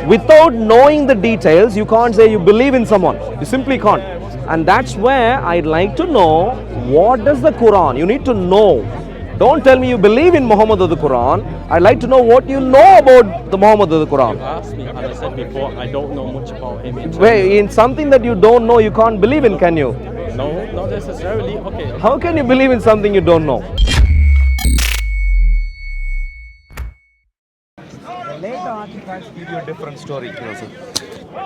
Without knowing the details, you can't say you believe in someone. You simply can't. And that's where I'd like to know, what does the Quran, you need to know. Don't tell me you believe in Muhammad or the Quran. I'd like to know what you know about the Muhammad or the Quran. You asked me, and I said before, I don't know much about him. In something that you don't know, you can't believe in, can you? No, not necessarily. Okay. How can you believe in something you don't know? Later artifacts give you a different story.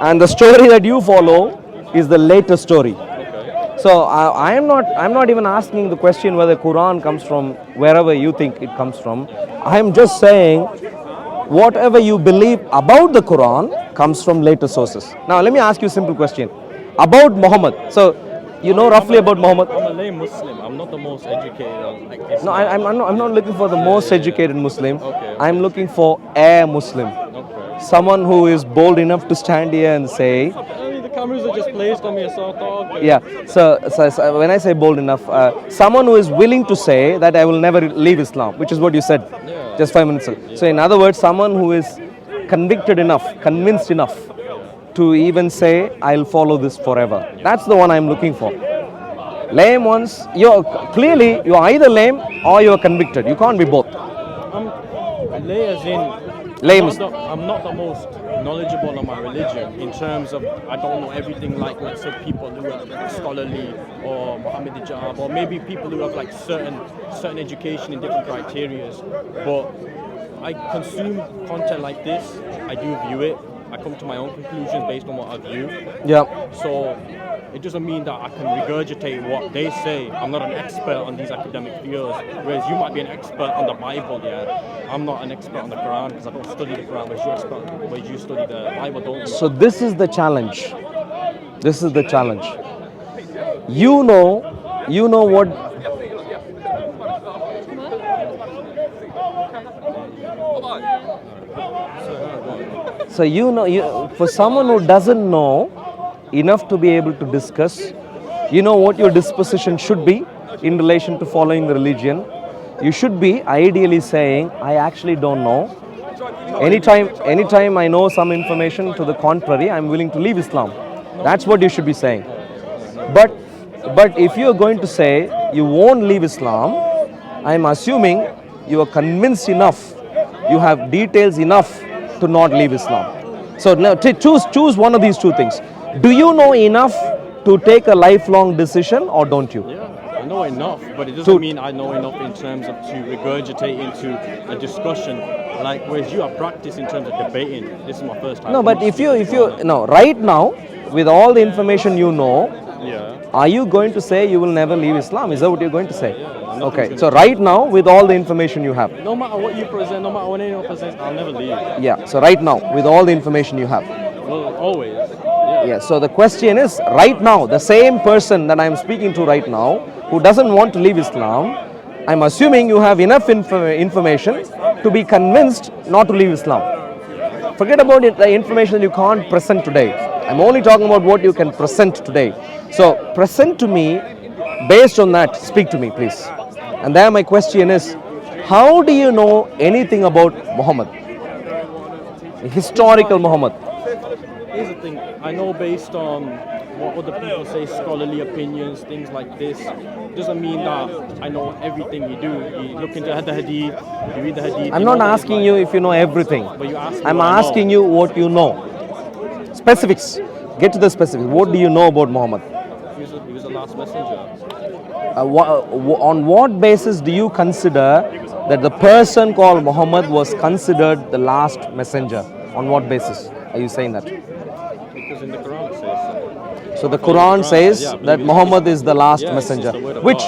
And the story that you follow is the latest story. So I'm not even asking the question whether Quran comes from wherever you think it comes from. I'm just saying whatever you believe about the Quran comes from later sources. Now let me ask you a simple question about Muhammad. So you know roughly about Muhammad. I'm a lay Muslim. I'm not the most educated. Like Islam. No, I'm not looking for the most educated Muslim. Okay. I'm looking for a Muslim. Okay. Someone who is bold enough to stand here and say, The cameras are just placed on me, so I thought. Okay. yeah, so when I say bold enough, someone who is willing to say that I will never leave Islam, which is what you said just 5 minutes ago. So in other words, someone who is convicted enough, convinced enough to even say, I'll follow this forever. That's the one I'm looking for. Lame ones, you're either lame or you're convicted. You can't be both. I'm lay as in. Lame. I'm not the most knowledgeable on my religion in terms of I don't know everything like, let's say, people who are scholarly or Muhammad Hijab, or maybe people who have like certain education in different criterias. But I consume content like this. I do view it. I come to my own conclusions based on what I view. Yeah. So it doesn't mean that I can regurgitate what they say. I'm not an expert on these academic fields, whereas you might be an expert on the Bible. I'm not an expert on the Quran because I don't study the Quran, whereas you study the Bible, don't you? So this is the challenge. This is the challenge. You know what. So for someone who doesn't know enough to be able to discuss, you know what your disposition should be in relation to following the religion. You should be ideally saying, I actually don't know. Anytime I know some information to the contrary, I'm willing to leave Islam. That's what you should be saying. But if you're going to say you won't leave Islam, I'm assuming you are convinced enough, you have details enough to not leave Islam. So now choose one of these two things. Do you know enough to take a lifelong decision, or don't you? Yeah, I know enough, but it doesn't mean I know enough in terms of to regurgitate into a discussion. Like, whereas you have practice in terms of debating. This is my first time. No, but if you right now, with all the information you know, are you going to say you will never leave Islam? Is that what you're going to say? Yeah, okay, so right now, with all the information you have. No matter what you present, no matter what anyone presents, I'll never leave. Yeah, so right now, with all the information you have. Well, always. Yeah, so the question is, right now, the same person that I'm speaking to right now, who doesn't want to leave Islam, I'm assuming you have enough information to be convinced not to leave Islam. Forget about the information you can't present today. I'm only talking about what you can present today. So present to me, based on that, speak to me, please. And then my question is, how do you know anything about Muhammad? Historical Muhammad. Here's the thing, I know based on what other people say, scholarly opinions, things like this. Doesn't mean that I know everything you do. You look into the hadith, you read the hadith. I'm not asking you if you know everything. But you ask I'm asking you what you know. Specifics. Get to the specifics. What do you know about Muhammad? He was the last messenger. On what basis do you consider that the person called Muhammad was considered the last messenger? On what basis are you saying that? Because in the Quran it says so. So the Quran says that Muhammad is the last messenger. Which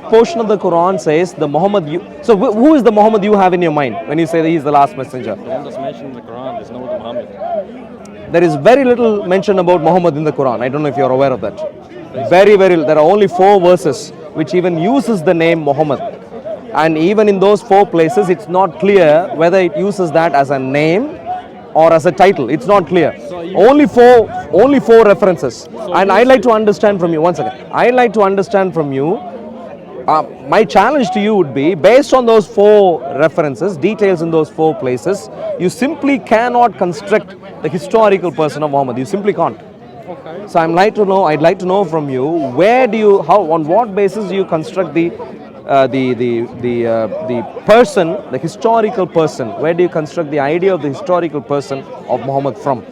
portion of the Quran says the Muhammad so who is the Muhammad you have in your mind when you say that he is the last messenger? The one that's mentioned in the Quran, there's no other Muhammad. There is very little mention about Muhammad in the Quran. I don't know if you're aware of that. Very there are only 4 verses which even uses the name Muhammad. And even in those 4 places, it's not clear whether it uses that as a name or as a title. It's not clear. Only four references. And I'd like to understand from you, one second. I'd like to understand from you, My challenge to you would be, based on those 4 references, details in those 4 places, you simply cannot construct the historical person of Muhammad. You simply can't. Okay. So I'd like to know from you, on what basis do you construct the person, the historical person? Where do you construct the idea of the historical person of Muhammad from?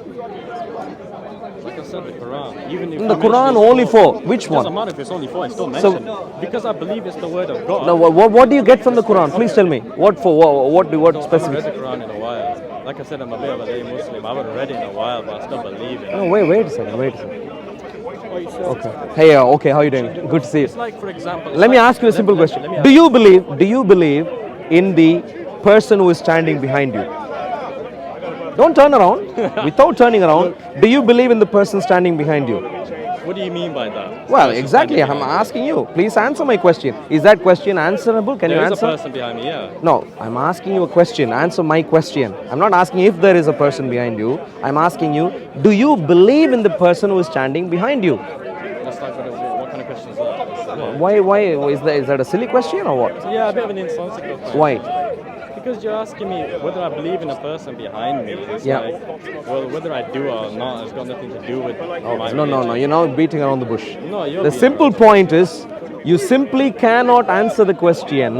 Like I said, the Quran. Even if In the you mention Quran, it's only 4. It Which doesn't one? matter if it's only 4, it's still So- mentioned. Because I believe it's the word of God. No, what do you get from the Quran? Please tell me. What I haven't read specific? the Quran in a while. Like I said, I'm a bit of a lay Muslim. I haven't read it in a while, but I still believe it. No, wait a second. Okay. Hey, okay, how are you doing? Good to see you. It's like, for example... Let me ask you a simple question. let me Do you believe in the person who is standing behind you? Don't turn around. Without turning around, do you believe in the person standing behind you? What do you mean by that? Well, exactly. I'm asking you. Please answer my question. Is that question answerable? Can you There is answer? a person behind me, yeah. No, I'm asking you a question. Answer my question. I'm not asking if there is a person behind you. I'm asking you, do you believe in the person who is standing behind you? That's like, what kind of question is that? Why is that a silly question or what? Yeah, a bit of an insensitive question. Why? Because you're asking me whether I believe in a person behind me. It's Yeah. like, well, whether I do or not has got nothing to do with my No, religion. you're now beating around the bush. No, you're The being simple point is, you simply cannot answer the question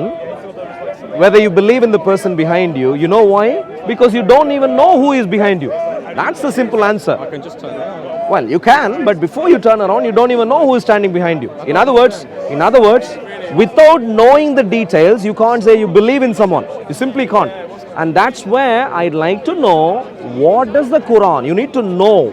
whether you believe in the person behind you. You know why? Because you don't even know who is behind you. That's the simple answer. I can just turn around. Well, you can, but before you turn around, you don't even know who is standing behind you. In other words, without knowing the details, you can't say you believe in someone. You simply can't. And that's where I'd like to know, what does the Quran? You need to know.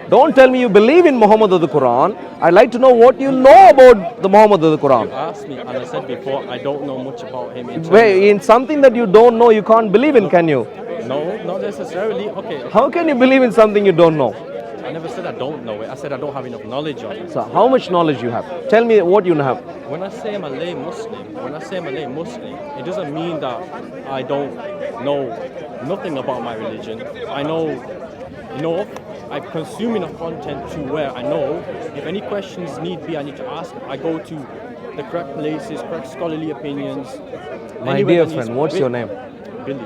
Don't tell me you believe in Muhammad or the Quran. I'd like to know what you know about the Muhammad or the You Quran. asked me, and I said before, I don't know much about him. In something that you don't know, you can't believe in, can you? No, not necessarily. Okay, How can you believe in something you don't know? I never said I don't know it. I said I don't have enough knowledge on it. So how much knowledge you have? Tell me what you have. When I say I'm a lay Muslim, it doesn't mean that I don't know nothing about my religion. I know enough. I consume enough content to where I know if any questions need be, I need to ask. I go to the correct places, correct scholarly opinions. My Anywhere dear that needs- friend, what's your name? Billy.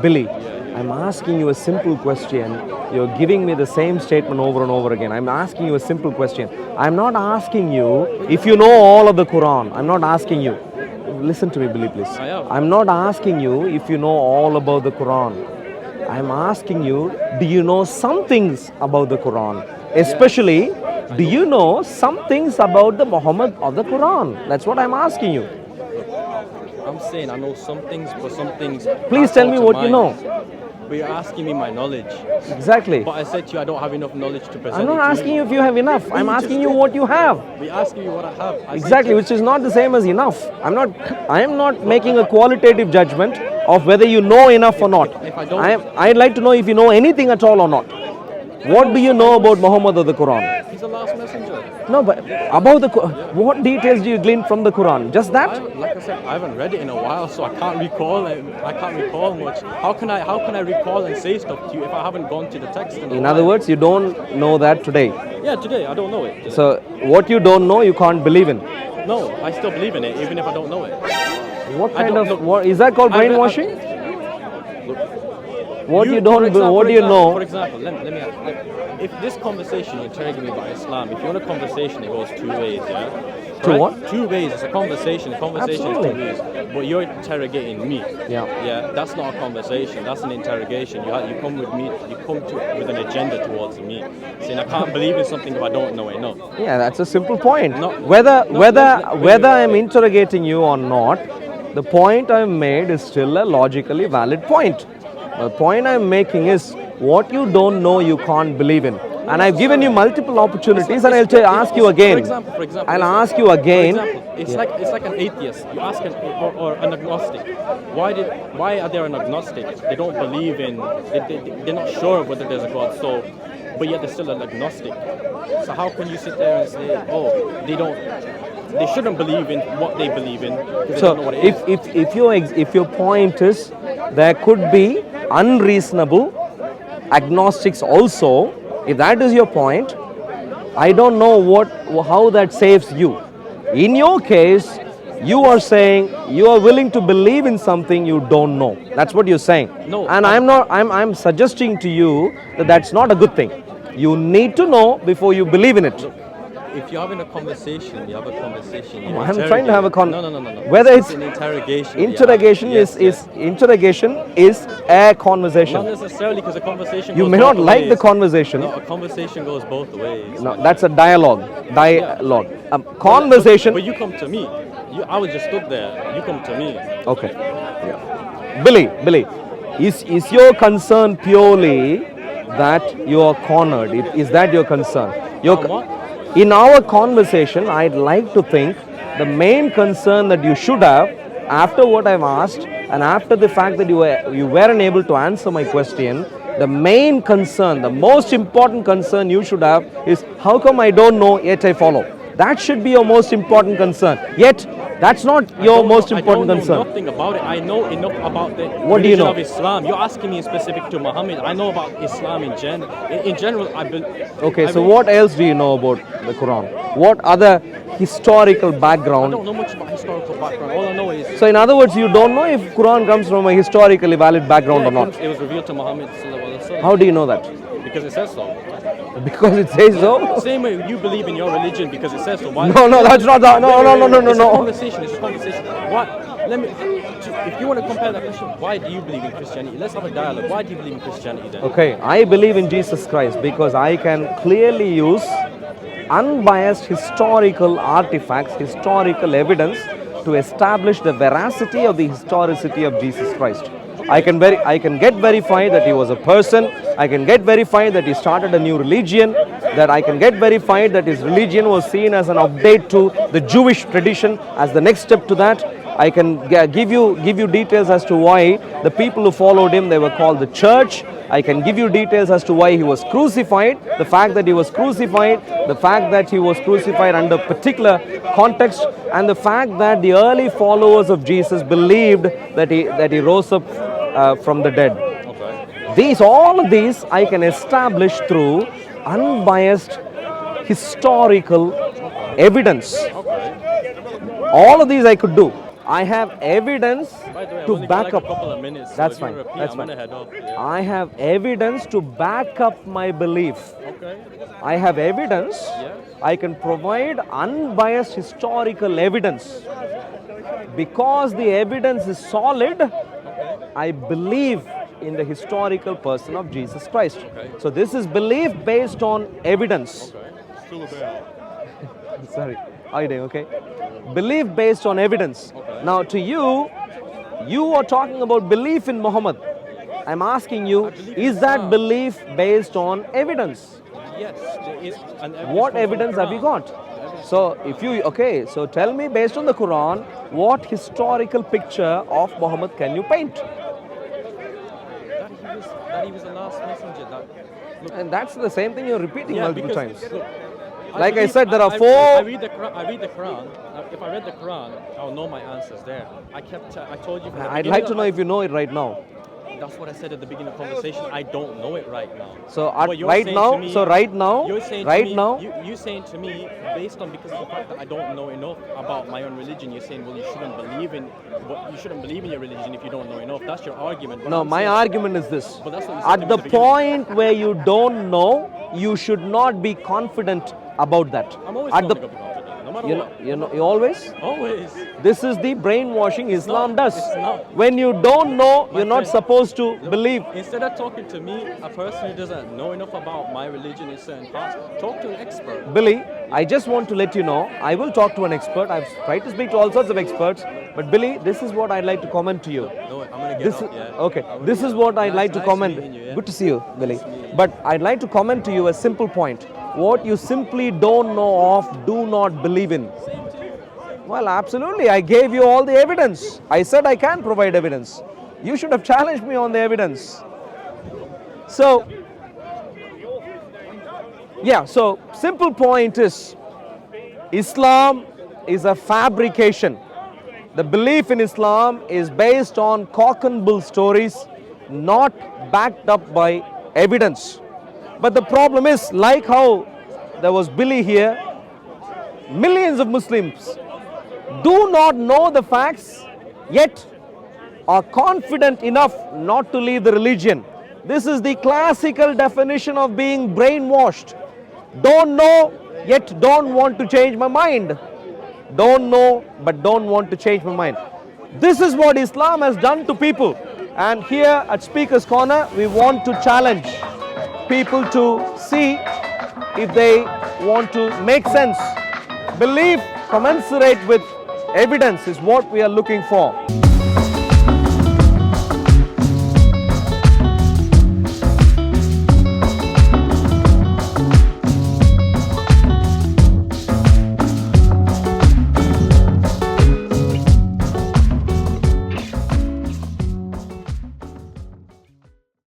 Billy, I'm asking you a simple question. You're giving me the same statement over and over again. I'm asking you a simple question. I'm not asking you if you know all of the Quran. I'm not asking you. Listen to me, Billy, please. I am. I'm not asking you if you know all about the Quran. I'm asking you, do you know some things about the Quran? Especially, do you know some things about the Muhammad of the Quran? That's what I'm asking you. I'm saying I know some things, but some things. Please are tell me out of what you mind. know. But you're asking me my knowledge. Exactly. But I said to you, I don't have enough knowledge to present. I'm not it to asking you if you have enough. I'm asking you what you have. We're asking you what I have. I said Exactly, to which is not the same as enough. I am not making a qualitative judgment of whether you know enough or not. if I don't- I'd like to know if you know anything at all or not. What do you know about Muhammad or the Quran? He's the last messenger. No, but about the what details do you glean from the Quran? Just that? Like I said, I haven't read it in a while, so I can't recall it. I can't recall much. How can I recall and say stuff to you if I haven't gone to the text in a In while? other words, you don't know that today. Yeah, today I don't know it. Today. So what you don't know, you can't believe in. No, I still believe in it, even if I don't know it. What I kind don't of know. what, is that called I- I- brainwashing? What You- you don't, for example, what do you know? For example, let me ask. If this conversation you're interrogating me about Islam, if you want a conversation, it goes two ways, yeah? Two what? Two ways. It's a conversation. Conversation is Absolutely. two ways. But you're interrogating me. Yeah. Yeah. That's not a conversation. That's an interrogation. You come with me. You come with an agenda towards me, saying I can't believe in something if I don't know enough. Yeah, that's a simple point. No, whether no, whether no, no, whether wait, I'm interrogating you or not, the point I've made is still a logically valid point. The point I'm making is what you don't know, you can't believe in. And I've given you multiple opportunities, and I'll ask you again. For example, I'll ask you again. For example, it's like an atheist. You ask or an agnostic. Why are they an agnostic? They don't believe in. They're not sure of whether there's a God. So, but yet they're still an agnostic. So how can you sit there and say, oh, they shouldn't believe in what they believe in because they don't know So what it is. if your point is there could be unreasonable agnostics also, if that is your point, I don't know how that saves you. In your case, You are saying you are willing to believe in something you don't know. That's what you're saying. No, And I'm suggesting to you that that's not a good thing. You need to know before you believe in it. If you're having a conversation, you have a conversation. You I'm trying to have a No. Whether it's an interrogation. interrogation Yes, interrogation is a conversation. Not necessarily, because a conversation. You goes may not both like the ways. conversation. No, a conversation goes both ways. No, that's a dialogue. Conversation. But you come to me. I was just stood there. You come to me. Okay. Billy, is your concern purely that you are cornered? Is that your concern? What? In our conversation, I'd like to think the main concern that you should have, after what I've asked and after the fact that you weren't able to answer my question, the main concern, the most important concern you should have is, how come I don't know yet I follow? That should be your most important concern. Yet, that's not your most important concern. I don't know nothing about it. I know enough about the What do you religion know? of Islam. You're asking me specific to Muhammad. I know about Islam in general. In general, Okay, so what else do you know about the Quran? What other historical I background? don't know much about historical background. All I know is So in other words, you don't know if Quran comes from a historically valid background or not. it was revealed to Muhammad sallallahu alaihi wasallam. How do you know that? Because it says so. Because it says so? Same way you believe in your religion because it says so. Why? No, that's not that. No. It's a conversation. It's a conversation. What? If you want to compare that question, why do you believe in Christianity? Let's have a dialogue. Why do you believe in Christianity then? Okay, I believe in Jesus Christ because I can clearly use unbiased historical artifacts, historical evidence to establish the veracity of the historicity of Jesus Christ. I can get verified that he was a person. I can get verified that he started a new religion. That I can get verified that his religion was seen as an update to the Jewish tradition as the next step to that. I can give you details as to why the people who followed him, they were called the church. I can give you details as to why he was crucified, the fact that he was crucified, the fact that he was crucified under particular context, and the fact that the early followers of Jesus believed that he rose up from the dead. Okay. All of these I can establish through unbiased historical evidence. Okay. All of these I could do. I have evidence By the way, to I've only back got up. a couple of minutes. So That's if you fine. repeat, That's I'm fine. gonna head off. Yeah. I have evidence to back up my belief. Okay. I have evidence. Yeah. I can provide unbiased historical evidence. Because the evidence is solid, I believe in the historical person of Jesus Christ. Okay. So this is belief based on evidence. Okay. Still there. Sorry. How are you doing? Okay. Belief based on evidence. Okay. Now to you are talking about belief in Muhammad. I'm asking you, is that belief based on evidence? Yes, there is an evidence. What from the evidence have you Quran. got? So tell me based on the Quran, what historical picture of Muhammad can you paint? That he was the last messenger. And that's the same thing you're repeating multiple because, times. look, Like I believe- said, there are I four. read the Quran. If I read the Quran, I'll know my answers there. I told you. From the I'd beginning like to of- know if you know it right now. That's what I said at the beginning of the conversation. I don't know it right now. So But you're right saying now, to me- you're saying to right me- now, you saying to me, based on because of the fact that I don't know enough about my own religion, you're saying, well, you shouldn't believe in your religion if you don't know enough. That's your argument. But no, I'm my saying- argument is this. But that's what you said to At me the at the beginning. point where you don't know, you should not be confident about that. I'm always At going the, to be confident, no matter you what. know, you always. Always. This is the brainwashing Islam does. It's not. When you don't know, My you're not friend, supposed to believe. Instead of talking to me, a person who doesn't know enough about my religion in certain parts, talk to an expert. Billy, I just want to let you know, I will talk to an expert. I've tried to speak to all sorts of experts. But Billy, this is what I'd like to comment to you. No, I'm going to get This up, is, yeah. okay, this is what I'd like to Nice comment. meeting you, yeah. Good to see you, Billy. But I'd like to comment to you a simple point. What you simply don't know of, do not believe in. Well, absolutely. I gave you all the evidence. I said I can provide evidence. You should have challenged me on the evidence. So, yeah, so simple point is Islam is a fabrication. The belief in Islam is based on cock and bull stories, not backed up by evidence. But the problem is, like how there was Billy here, millions of Muslims do not know the facts, yet are confident enough not to leave the religion. This is the classical definition of being brainwashed. Don't know, yet don't want to change my mind. Don't know, but don't want to change my mind. This is what Islam has done to people. And here at Speaker's Corner, we want to challenge people to see if they want to make sense. Belief commensurate with evidence is what we are looking for.